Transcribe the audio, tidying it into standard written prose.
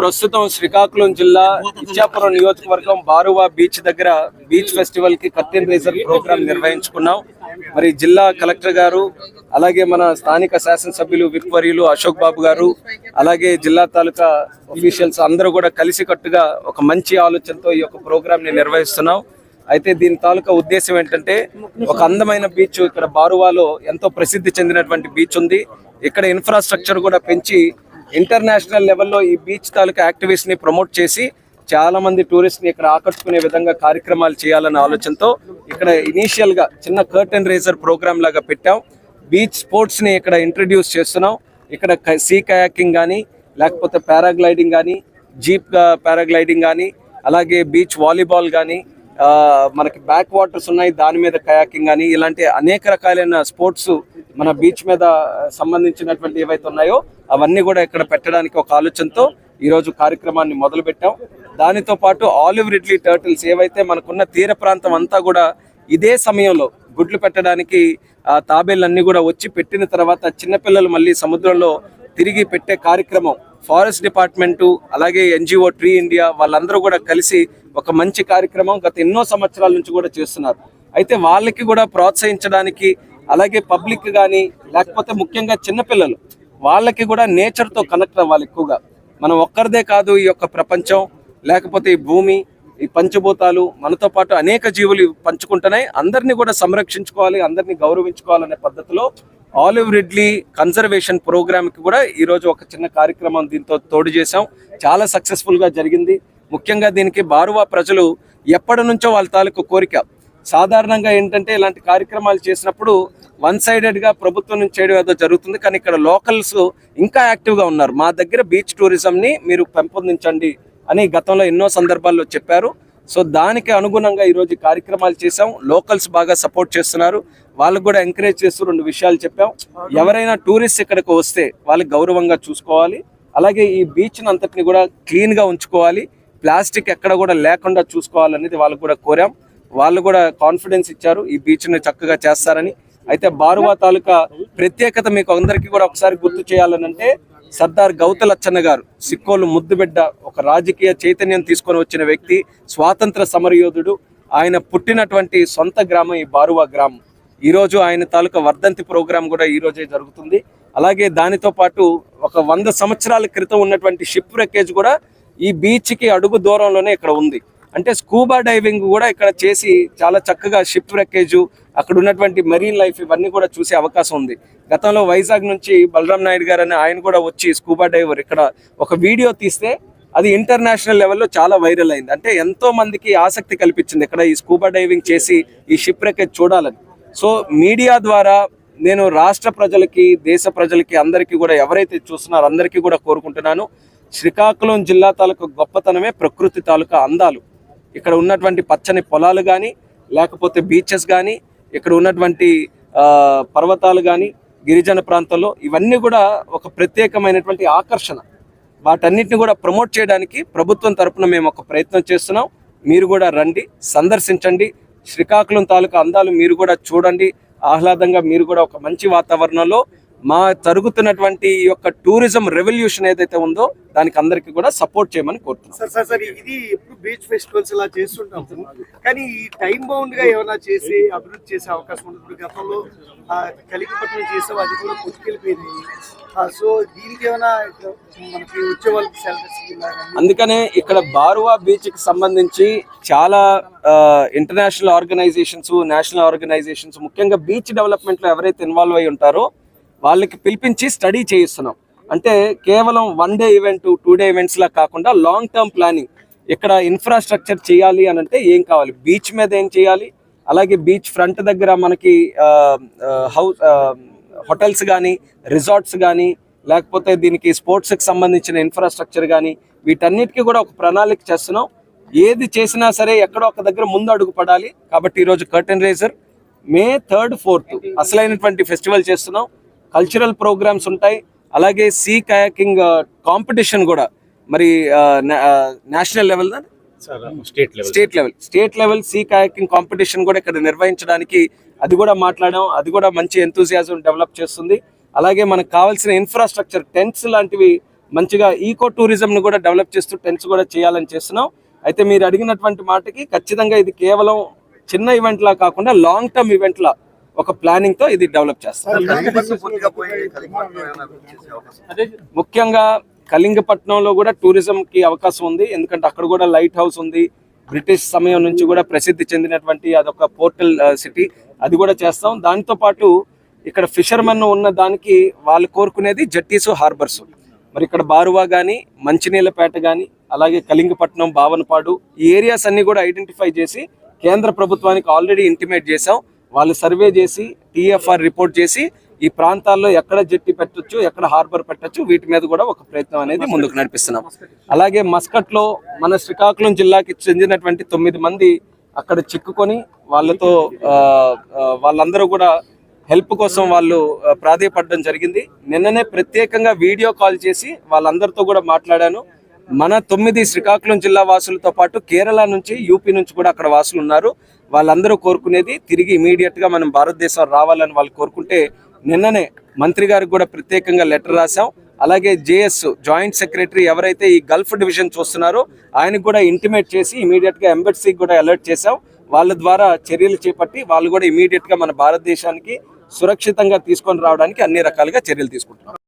ప్రస్తుతం శ్రీకాకుళం జిల్లా ఇచ్చాపురం నియోజకవర్గం బారువా బీచ్ దగ్గర బీచ్ ఫెస్టివల్ కి కర్టెన్ రైజర్ ప్రోగ్రామ్ నిర్వహించుకున్నాం. మరి జిల్లా కలెక్టర్ గారు, అలాగే మన స్థానిక శాసనసభ్యులు విప్వర్యులు అశోక్ బాబు గారు, అలాగే జిల్లా తాలూకా అఫీషియల్స్ అందరూ కూడా కలిసికట్టుగా ఒక మంచి ఆలోచనతో ఈ యొక్క ప్రోగ్రామ్ ని నిర్వహిస్తున్నాం. అయితే దీని తాలూకా ఉద్దేశం ఏంటంటే, ఒక అందమైన బీచ్ ఇక్కడ బారువాలో ఎంతో ప్రసిద్ధి చెందినటువంటి బీచ్ ఉంది. ఇక్కడ ఇన్ఫ్రాస్ట్రక్చర్ కూడా పెంచి ఇంటర్నేషనల్ లెవెల్లో ఈ బీచ్ తాలూకా యాక్టివిటీస్ ని ప్రమోట్ చేసి చాలా మంది టూరిస్ట్ ని ఇక్కడ ఆకర్షుకునే విధంగా కార్యక్రమాలు చేయాలన్న ఆలోచనతో ఇక్కడ ఇనీషియల్ గా చిన్న కర్టెన్ రేజర్ ప్రోగ్రామ్ లాగా పెట్టాం. బీచ్ స్పోర్ట్స్ ని ఇక్కడ ఇంట్రడ్యూస్ చేస్తున్నాం. ఇక్కడ సీ కయాకింగ్ కానీ, లేకపోతే పారాగ్లైడింగ్ కానీ, జీప్ పారాగ్లైడింగ్ కానీ, అలాగే బీచ్ వాలీబాల్ కానీ, మనకి బ్యాక్ వాటర్స్ ఉన్నాయి దాని మీద కయాకింగ్ కానీ, ఇలాంటి అనేక రకాలైన స్పోర్ట్స్ మన బీచ్ మీద సంబంధించినటువంటి ఏవైతే ఉన్నాయో అవన్నీ కూడా ఇక్కడ పెట్టడానికి ఒక ఆలోచనతో ఈరోజు కార్యక్రమాన్ని మొదలు పెట్టాం. దానితో పాటు ఆలివ్ రిడ్లీ టర్టిల్స్ ఏవైతే మనకున్న తీర ప్రాంతం అంతా కూడా ఇదే సమయంలో గుడ్లు పెట్టడానికి తాబేళ్ళన్నీ కూడా వచ్చి పెట్టిన తర్వాత చిన్నపిల్లలు మళ్ళీ సముద్రంలో తిరిగి పెట్టే కార్యక్రమం ఫారెస్ట్ డిపార్ట్మెంటు, అలాగే ఎన్జిఓ ట్రీ ఇండియా వాళ్ళందరూ కూడా కలిసి ఒక మంచి కార్యక్రమం గత ఎన్నో సంవత్సరాల నుంచి కూడా చేస్తున్నారు. అయితే వాళ్ళకి కూడా ప్రోత్సహించడానికి, అలాగే పబ్లిక్ కానీ, లేకపోతే ముఖ్యంగా చిన్నపిల్లలు వాళ్ళకి కూడా నేచర్తో కనెక్ట్ అవ్వాలి ఎక్కువగా. మనం ఒక్కరిదే కాదు, ఈ యొక్క ప్రపంచం, లేకపోతే ఈ భూమి, ఈ పంచభూతాలు మనతో పాటు అనేక జీవులు పంచుకుంటున్నాయి. అందరినీ కూడా సంరక్షించుకోవాలి, అందరినీ గౌరవించుకోవాలనే పద్ధతిలో ఆలివ్ రిడ్లీ కన్జర్వేషన్ ప్రోగ్రామ్కి కూడా ఈరోజు ఒక చిన్న కార్యక్రమం దీంతో తోడు చేసాం. చాలా సక్సెస్ఫుల్గా జరిగింది. ముఖ్యంగా దీనికి బారువా ప్రజలు ఎప్పటి నుంచో వాళ్ళ తాలూకు కోరిక. సాధారణంగా ఏంటంటే ఇలాంటి కార్యక్రమాలు చేసినప్పుడు వన్ సైడెడ్గా ప్రభుత్వం నుంచి చేయడం ఏదో జరుగుతుంది, కానీ ఇక్కడ లోకల్స్ ఇంకా యాక్టివ్గా ఉన్నారు. మా దగ్గర బీచ్ టూరిజంని మీరు పెంపొందించండి అని గతంలో ఎన్నో సందర్భాల్లో చెప్పారు. సో దానికి అనుగుణంగా ఈరోజు కార్యక్రమాలు చేసాం. లోకల్స్ బాగా సపోర్ట్ చేస్తున్నారు. వాళ్ళకు కూడా ఎంకరేజ్ చేస్తూ 2 విషయాలు చెప్పాం. ఎవరైనా టూరిస్ట్ ఇక్కడికి వస్తే వాళ్ళకి గౌరవంగా చూసుకోవాలి, అలాగే ఈ బీచ్ని అంతటిని కూడా క్లీన్గా ఉంచుకోవాలి, ప్లాస్టిక్ ఎక్కడ కూడా లేకుండా చూసుకోవాలనేది వాళ్ళకు కూడా కోరాం. వాళ్ళు కూడా కాన్ఫిడెన్స్ ఇచ్చారు ఈ బీచ్ని చక్కగా చేస్తారని. అయితే బారువా తాలూకా ప్రత్యేకత మీకు అందరికీ కూడా ఒకసారి గుర్తు చేయాలనంటే, సర్దార్ గౌతలచ్చన్న గారు సిక్కోలు ముద్దుబిడ్డ, ఒక రాజకీయ చైతన్యం తీసుకొని వచ్చిన వ్యక్తి, స్వాతంత్ర సమరయోధుడు. ఆయన పుట్టినటువంటి సొంత గ్రామం ఈ బారువా గ్రామం. ఈరోజు ఆయన తాలూకా వర్ధంతి ప్రోగ్రాం కూడా ఈరోజే జరుగుతుంది. అలాగే దానితో పాటు ఒక 100 సంవత్సరాల క్రితం ఉన్నటువంటి షిప్ రెక్కేజ్ కూడా ఈ బీచ్కి అడుగు దూరంలోనే ఇక్కడ ఉంది. అంటే స్కూబా డైవింగ్ కూడా ఇక్కడ చేసి చాలా చక్కగా షిప్ రెక్కేజ్, అక్కడ ఉన్నటువంటి మెరీన్ లైఫ్ ఇవన్నీ కూడా చూసే అవకాశం ఉంది. గతంలో వైజాగ్ నుంచి బలరాం నాయుడు గారు అని ఆయన కూడా వచ్చి స్కూబా డైవర్ ఇక్కడ ఒక వీడియో తీస్తే అది ఇంటర్నేషనల్ లెవెల్లో చాలా వైరల్ అయింది. అంటే ఎంతో మందికి ఆసక్తి కల్పించింది ఇక్కడ ఈ స్కూబా డైవింగ్ చేసి ఈ షిప్ రెక్కేజ్ చూడాలని. సో మీడియా ద్వారా నేను రాష్ట్ర ప్రజలకి, దేశ ప్రజలకి, అందరికీ కూడా ఎవరైతే చూస్తున్నారో అందరికీ కూడా కోరుకుంటున్నాను, శ్రీకాకుళం జిల్లా తాలూకా గొప్పతనమే ప్రకృతి తాలూకా అందాలు. ఇక్కడ ఉన్నటువంటి పచ్చని పొలాలు కానీ, లేకపోతే బీచెస్ కానీ, ఇక్కడ ఉన్నటువంటి పర్వతాలు కానీ, గిరిజన ప్రాంతాల్లో ఇవన్నీ కూడా ఒక ప్రత్యేకమైనటువంటి ఆకర్షణ. వాటన్నిటిని కూడా ప్రమోట్ చేయడానికి ప్రభుత్వం తరఫున మేము ఒక ప్రయత్నం చేస్తున్నాం. మీరు కూడా రండి, సందర్శించండి, శ్రీకాకుళం తాలూకా అందాలు మీరు కూడా చూడండి. ఆహ్లాదంగా మీరు కూడా ఒక మంచి వాతావరణంలో మా జరుగుతున్నటువంటి ఈ యొక్క టూరిజం రెవల్యూషన్ ఏదైతే ఉందో దానికి అందరికీ కూడా సపోర్ట్ చేయమని కోరుతున్నాం. సార్ ఇది ఎప్పుడు బీచ్ ఫెస్టివల్స్ ఇలా చేస్తుంటాము, కానీ ఈ టైం బౌండ్ గా ఏమైనా చేసి అభివృద్ధి చేసే అవకాశం ఉంటుంది. గతంలో కలిగిపట్నం చేసాం, అది కూడా పుట్టుకెళ్ళిపోయింది. సో దీనికి ఏమైనా మనకి వచ్చే వాళ్ళకి సెలబ్రేషన్. అందుకనే ఇక్కడ బారువా బీచ్ కి సంబంధించి చాలా ఇంటర్నేషనల్ ఆర్గనైజేషన్స్, నేషనల్ ఆర్గనైజేషన్స్, ముఖ్యంగా బీచ్ డెవలప్మెంట్ లో ఎవరైతే ఇన్వాల్వ్ అయి ఉంటారో వాళ్ళకి పిలిపించి స్టడీ చేయిస్తున్నాం. అంటే కేవలం 1 డే ఈవెంట్, 2 డే ఈవెంట్స్ లా కాకుండా లాంగ్ టర్మ్ ప్లానింగ్. ఇక్కడ ఇన్ఫ్రాస్ట్రక్చర్ చేయాలి అని అంటే ఏం కావాలి, బీచ్ మీద ఏం చేయాలి, అలాగే బీచ్ ఫ్రంట్ దగ్గర మనకి హోటల్స్ కానీ, రిసార్ట్స్ కానీ, లేకపోతే దీనికి స్పోర్ట్స్కి సంబంధించిన ఇన్ఫ్రాస్ట్రక్చర్ కానీ, వీటన్నిటికీ కూడా ఒక ప్రణాళిక చేస్తున్నాం. ఏది చేసినా సరే ఎక్కడో ఒక దగ్గర ముందు అడుగు పడాలి. కాబట్టి ఈరోజు curtain razor, May 3rd, 4th అసలైనటువంటి ఫెస్టివల్ చేస్తున్నాం. కల్చరల్ ప్రోగ్రామ్స్ ఉంటాయి, అలాగే సీ కయాకింగ్ కాంపిటీషన్ కూడా మరి national level, state level sea kayaking competition కూడా ఇక్కడ నిర్వహించడానికి అది కూడా మాట్లాడాం. అది కూడా మంచి ఎంతూజియాజం డెవలప్ చేస్తుంది. అలాగే మనకు కావాల్సిన ఇన్ఫ్రాస్ట్రక్చర్, టెంట్స్ లాంటివి మంచిగా ఈకో టూరిజం ను కూడా డెవలప్ చేస్తూ టెంట్స్ కూడా చేయాలని చేస్తున్నాం. అయితే మీరు అడిగినటువంటి మాటకి ఖచ్చితంగా ఇది కేవలం చిన్న ఈవెంట్ లా కాకుండా లాంగ్ టర్మ్ ఈవెంట్ లా ఒక ప్లానింగ్ తో ఇది డెవలప్ చేస్తాం. ముఖ్యంగా కళింగపట్నంలో కూడా టూరిజం కి అవకాశం ఉంది, ఎందుకంటే అక్కడ కూడా లైట్ హౌస్ ఉంది. బ్రిటిష్ సమయం నుంచి కూడా ప్రసిద్ధి చెందినటువంటి అదొక పోర్టల్ సిటీ, అది కూడా చేస్తాం. దాంతో పాటు ఇక్కడ ఫిషర్మెన్ ఉన్న దానికి వాళ్ళు కోరుకునేది జట్టీసు హార్బర్స్. మరి ఇక్కడ బారువా కానీ, మంచినీళ్ళపేట కానీ, అలాగే కళింగపట్నం, బావనపాడు ఈ ఏరియాస్ అన్ని కూడా ఐడెంటిఫై చేసి కేంద్ర ప్రభుత్వానికి ఆల్రెడీ ఇంటిమేట్ చేసాం. వాళ్ళు సర్వే చేసి టీఎఫ్ఆర్ రిపోర్ట్ చేసి ఈ ప్రాంతాల్లో ఎక్కడ జట్టి పెట్టొచ్చు, ఎక్కడ హార్బర్ పెట్టొచ్చు, వీటి మీద కూడా ఒక ప్రయత్నం అనేది ముందుకు నడిపిస్తున్నాం. అలాగే మస్కట్ లో మన శ్రీకాకుళం జిల్లాకి చెందినటువంటి 9 మంది అక్కడ చిక్కుకొని వాళ్ళతో వాళ్ళందరూ కూడా హెల్ప్ కోసం వాళ్ళు ప్రాధేయపడడం జరిగింది. నిన్ననే ప్రత్యేకంగా వీడియో కాల్ చేసి వాళ్ళందరితో కూడా మాట్లాడాను. మన 9 శ్రీకాకుళం జిల్లా వాసులతో పాటు కేరళ నుంచి, యూపీ నుంచి కూడా అక్కడ వాసులు ఉన్నారు. వాళ్ళందరూ కోరుకునేది తిరిగి ఇమీడియట్ గా మనం భారతదేశం రావాలని వాళ్ళు కోరుకుంటే నిన్ననే మంత్రి గారికి కూడా ప్రత్యేకంగా లెటర్ రాశాం. అలాగే జేఎస్ జాయింట్ సెక్రటరీ ఎవరైతే ఈ గల్ఫ్ డివిజన్ చూస్తున్నారో ఆయనకు కూడా ఇంటిమేట్ చేసి ఇమీడియట్ గా ఎంబసీకి కూడా అలర్ట్ చేశాం. వాళ్ళ ద్వారా చర్యలు చేపట్టి వాళ్ళు కూడా ఇమీడియట్ గా మన భారతదేశానికి సురక్షితంగా తీసుకొని రావడానికి అన్ని రకాలుగా చర్యలు తీసుకుంటున్నారు.